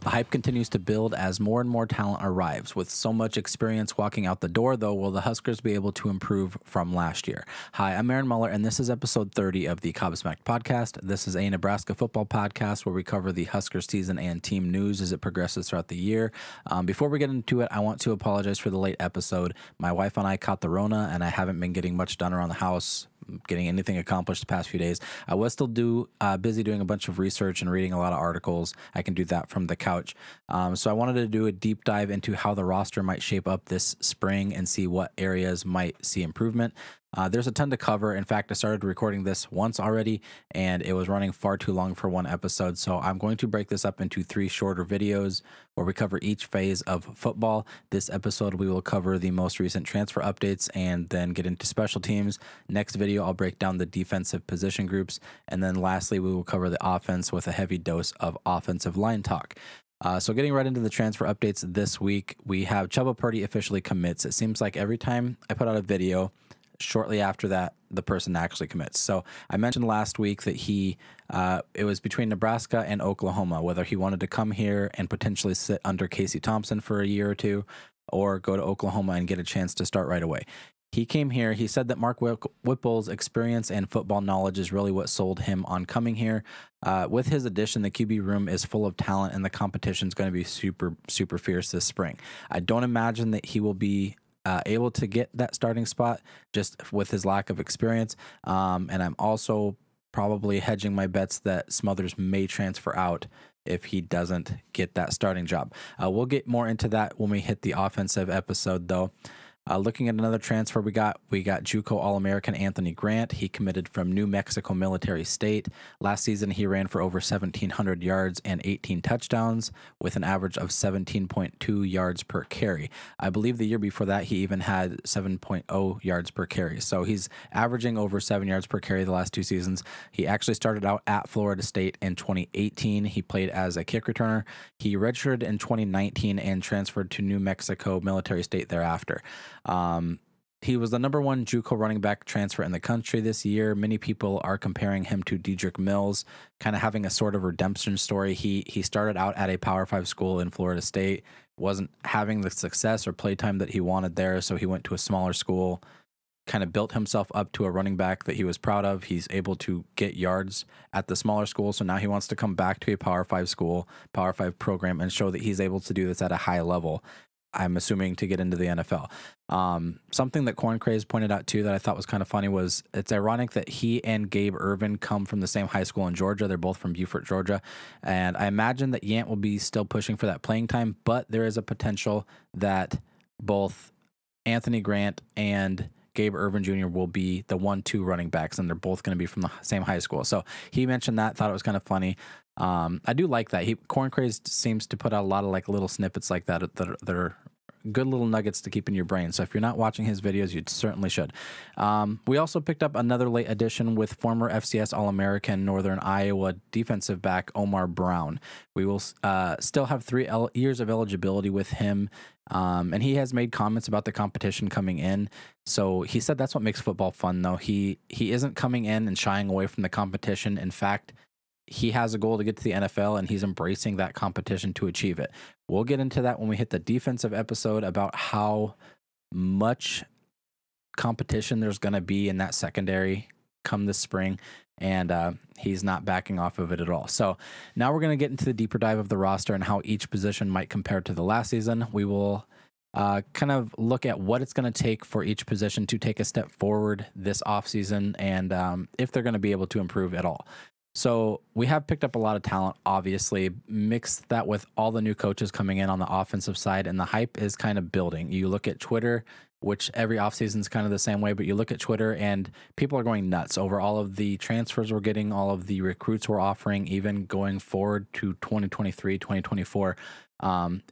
The hype continues to build as more and more talent arrives. With so much experience walking out the door, though, will the Huskers be able to improve from last year? Hi, I'm Muller, and this is episode 30 of the Cobsmacked Podcast. This is a Nebraska Football podcast where we cover the Huskers season and team news as it progresses throughout the year. Before we get into it, I want to apologize for the late episode. My wife and I caught the Rona, and I haven't been getting much done around the house, getting anything accomplished the past few days. I was still busy doing a bunch of research and reading a lot of articles. I can do that from the couch. So I wanted to do a deep dive into how the roster might shape up this spring and see what areas might see improvement. There's a ton to cover. In fact, I started recording this once already, and it was running far too long for one episode. So I'm going to break this up into 3 shorter videos where we cover each phase of football. This episode, we will cover the most recent transfer updates and then get into special teams. Next video, I'll break down the defensive position groups. And then lastly, we will cover the offense with a heavy dose of offensive line talk. So getting right into the transfer updates this week, we have Chubba Purdy officially commits. It seems like every time I put out a video, shortly after that, the person actually commits. So I mentioned last week that it was between Nebraska and Oklahoma, whether he wanted to come here and potentially sit under Casey Thompson for a year or two, or go to Oklahoma and get a chance to start right away. He came here. He said that Mark Whipple's experience and football knowledge is really what sold him on coming here. With his addition, the QB room is full of talent, and the competition is going to be super, super fierce this spring. I don't imagine that he will be able to get that starting spot just with his lack of experience. And I'm also probably hedging my bets that Smothers may transfer out if he doesn't get that starting job. We'll get more into that when we hit the offensive episode, though. Looking at another transfer we got JUCO All-American Anthony Grant. He committed from New Mexico Military State. Last season, he ran for over 1,700 yards and 18 touchdowns with an average of 17.2 yards per carry. I believe the year before that, he even had 7.0 yards per carry. So he's averaging over 7 yards per carry the last 2 seasons. He actually started out at Florida State in 2018. He played as a kick returner. He redshirted in 2019 and transferred to New Mexico Military State thereafter. He was the #1 JUCO running back transfer in the country this year. Many people are comparing him to Dedrick Mills, kind of having a sort of redemption story. He started out at a Power 5 school in Florida State, wasn't having the success or playtime that he wanted there, so he went to a smaller school, kind of built himself up to a running back that he was proud of. He's able to get yards at the smaller school, so now he wants to come back to a Power 5 school, Power 5 program, and show that he's able to do this at a high level. I'm assuming to get into the NFL. Something that Corn Craze pointed out too that I thought was kind of funny was it's ironic that he and Gabe Ervin come from the same high school in Georgia. They're both from Beaufort, Georgia. And I imagine that Yant will be still pushing for that playing time, but there is a potential that both Anthony Grant and Gabe Ervin Jr. will be the 1-2 running backs, and they're both going to be from the same high school. So he mentioned that, thought it was kind of funny. I do like that. Corn Craze seems to put out a lot of like little snippets like that that are good little nuggets to keep in your brain. So if you're not watching his videos, you certainly should. We also picked up another late addition with former FCS All-American Northern Iowa defensive back Omar Brown. We will still have 3 years of eligibility with him. And he has made comments about the competition coming in. So he said that's what makes football fun, though. He isn't coming in and shying away from the competition. In fact, he has a goal to get to the NFL, and he's embracing that competition to achieve it. We'll get into that when we hit the defensive episode about how much competition there's going to be in that secondary come this spring, and he's not backing off of it at all. So now we're going to get into the deeper dive of the roster and how each position might compare to the last season. We will kind of look at what it's going to take for each position to take a step forward this offseason and if they're going to be able to improve at all. So we have picked up a lot of talent, obviously. Mix that with all the new coaches coming in on the offensive side, and the hype is kind of building. You look at Twitter, which every offseason is kind of the same way, but you look at Twitter and people are going nuts over all of the transfers we're getting, all of the recruits we're offering, even going forward to 2023, 2024.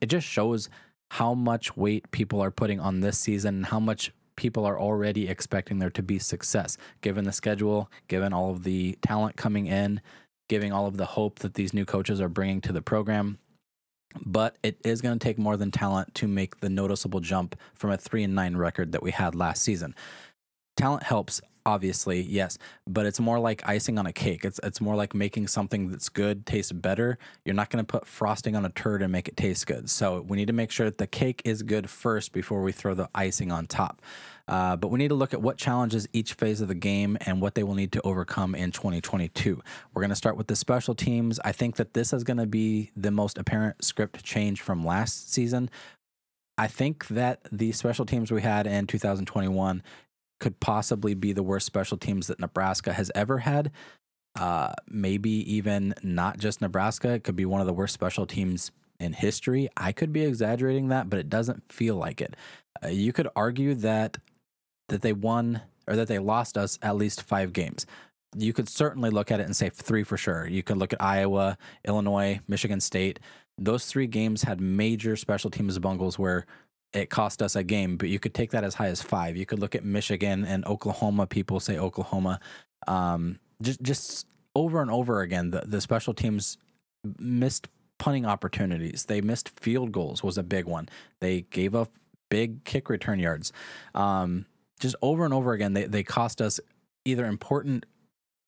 It just shows how much weight people are putting on this season and how much people are already expecting there to be success, given the schedule, given all of the talent coming in, giving all of the hope that these new coaches are bringing to the program. but it is going to take more than talent to make the noticeable jump from a 3-9 record that we had last season. Talent helps, obviously, yes, but it's more like icing on a cake. It's more like making something that's good taste better. You're not going to put frosting on a turd and make it taste good. So we need to make sure that the cake is good first before we throw the icing on top. But we need to look at what challenges each phase of the game and what they will need to overcome in 2022. We're going to start with the special teams. I think that this is going to be the most apparent script change from last season. I think that the special teams we had in 2021 could possibly be the worst special teams that Nebraska has ever had. Maybe even not just Nebraska. It could be one of the worst special teams in history. I could be exaggerating that, but it doesn't feel like it. You could argue that they won or that they lost us at least 5 games. You could certainly look at it and say 3 for sure. You could look at Iowa, Illinois, Michigan State. Those 3 games had major special teams bungles where it cost us a game, but you could take that as high as 5. You could look at Michigan and Oklahoma. People say Oklahoma. Just over and over again, the special teams missed punting opportunities. They missed field goals was a big one. They gave up big kick return yards. Just over and over again, they cost us either important,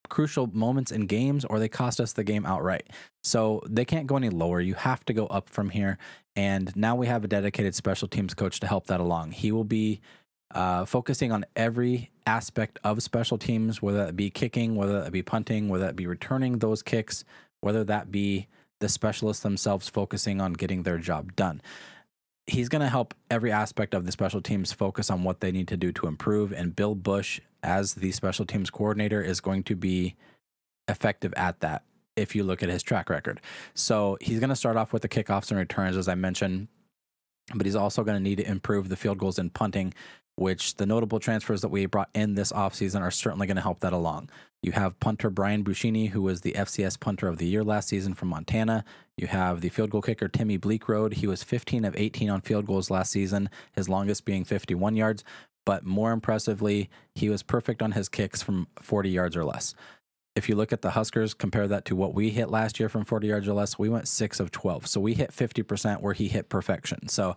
crucial moments in games, or they cost us the game outright. So they can't go any lower. You have to go up from here. And now we have a dedicated special teams coach to help that along. He will be focusing on every aspect of special teams, whether that be kicking, whether that be punting, whether that be returning those kicks, whether that be the specialists themselves focusing on getting their job done. He's going to help every aspect of the special teams focus on what they need to do to improve. And Bill Busch, as the special teams coordinator, is going to be effective at that if you look at his track record. So he's going to start off with the kickoffs and returns, as I mentioned, but he's also going to need to improve the field goals and punting, which the notable transfers that we brought in this offseason are certainly going to help that along. You have punter Brian Buschini, who was the FCS punter of the year last season from Montana. You have the field goal kicker Timmy Bleekrode. He was 15 of 18 on field goals last season, his longest being 51 yards. But more impressively, he was perfect on his kicks from 40 yards or less. If you look at the Huskers, compare that to what we hit last year from 40 yards or less, we went 6 of 12. So we hit 50% where he hit perfection. So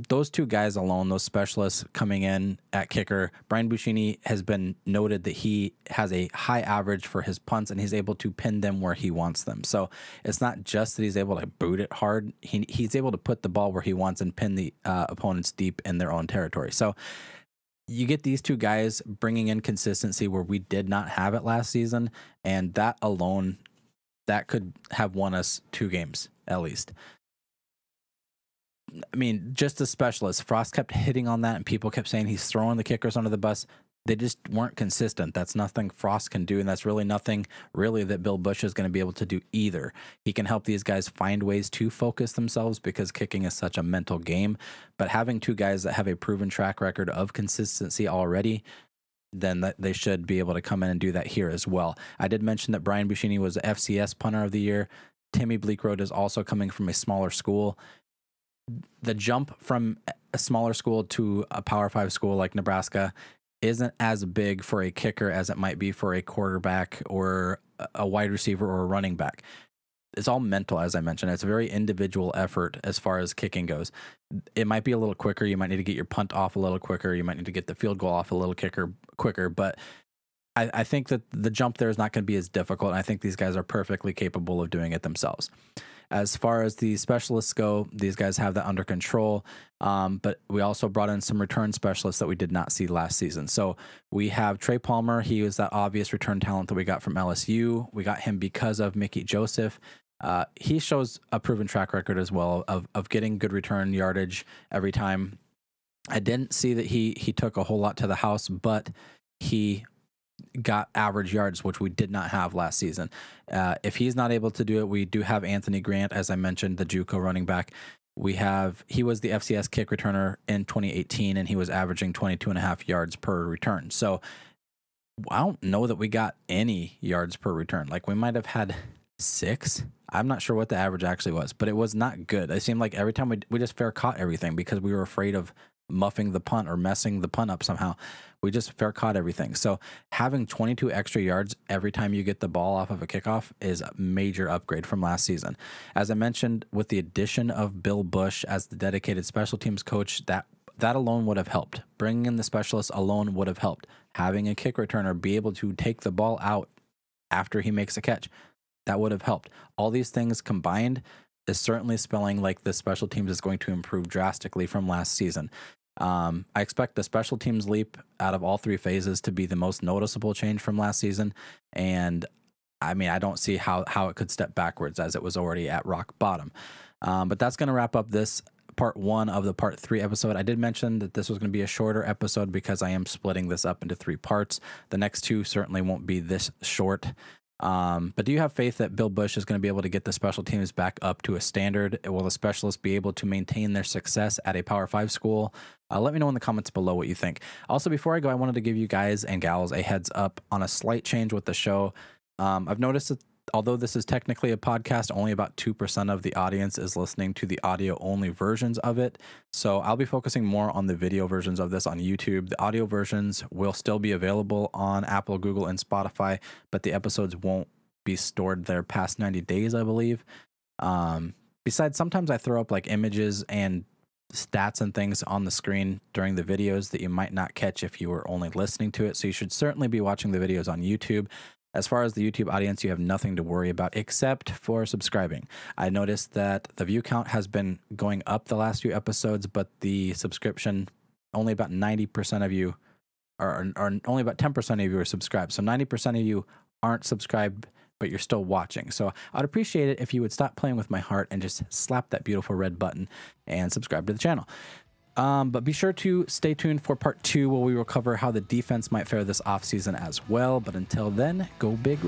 those 2 guys alone, those specialists coming in at kicker, Brian Buschini has been noted that he has a high average for his punts and he's able to pin them where he wants them. So it's not just that he's able to boot it hard. He's able to put the ball where he wants and pin the opponents deep in their own territory. So you get these 2 guys bringing in consistency where we did not have it last season, and that alone, that could have won us 2 games at least. I mean, just the specialists. Frost kept hitting on that, and people kept saying he's throwing the kickers under the bus. They just weren't consistent. That's nothing Frost can do, and that's really nothing really that Bill Busch is going to be able to do either. He can help these guys find ways to focus themselves because kicking is such a mental game. But having 2 guys that have a proven track record of consistency already, then they should be able to come in and do that here as well. I did mention that Brian Buschini was the FCS punter of the year. Timmy Bleekrode is also coming from a smaller school. The jump from a smaller school to a Power 5 school like Nebraska isn't as big for a kicker as it might be for a quarterback or a wide receiver or a running back. It's all mental, as I mentioned. It's a very individual effort as far as kicking goes. It might be a little quicker. You might need to get your punt off a little quicker. You might need to get the field goal off a little quicker. But I think that the jump there is not going to be as difficult. And I think these guys are perfectly capable of doing it themselves. As far as the specialists go, these guys have that under control. But we also brought in some return specialists that we did not see last season. So we have Trey Palmer. He was that obvious return talent that we got from LSU. We got him because of Mickey Joseph. He shows a proven track record as well of getting good return yardage every time. I didn't see that he took a whole lot to the house, but he got average yards, which we did not have last season. If he's not able to do it, we do have Anthony Grant, as I mentioned, the JUCO running back. He was the FCS kick returner in 2018, and he was averaging 22.5 yards per return. So I don't know that we got any yards per return. Like we might have had 6. I'm not sure what the average actually was, but it was not good. It seemed like every time we just fair caught everything because we were afraid of muffing the punt or messing the punt up somehow. We just fair caught everything. So having 22 extra yards every time you get the ball off of a kickoff is a major upgrade from last season. As I mentioned, with the addition of Bill Busch as the dedicated special teams coach, that alone would have helped. Bringing in the specialist alone would have helped. Having a kick returner be able to take the ball out after he makes a catch, that would have helped. All these things combined is certainly spelling like the special teams is going to improve drastically from last season. I expect the special teams leap out of all three phases to be the most noticeable change from last season. And I mean, I don't see how it could step backwards as it was already at rock bottom. But that's going to wrap up this part 1 of the part 3 episode. I did mention that this was going to be a shorter episode because I am splitting this up into 3 parts. The next 2 certainly won't be this short. But do you have faith that Bill Busch is going to be able to get the special teams back up to a standard? Will the specialists be able to maintain their success at a Power 5 school? Let me know in the comments below what you think. Also, before I go, I wanted to give you guys and gals a heads up on a slight change with the show. I've noticed that although this is technically a podcast, only about 2% of the audience is listening to the audio-only versions of it. So I'll be focusing more on the video versions of this on YouTube. The audio versions will still be available on Apple, Google, and Spotify, but the episodes won't be stored there past 90 days, I believe. Besides, sometimes I throw up like images and stats and things on the screen during the videos that you might not catch if you were only listening to it. So you should certainly be watching the videos on YouTube. As far as the YouTube audience, you have nothing to worry about except for subscribing. I noticed that the view count has been going up the last few episodes, but the subscription, only about 90% of you or only about 10% of you are subscribed. So 90% of you aren't subscribed, but you're still watching. So I'd appreciate it if you would stop playing with my heart and just slap that beautiful red button and subscribe to the channel. But be sure to stay tuned for part 2 where we will cover how the defense might fare this offseason as well. But until then, go big.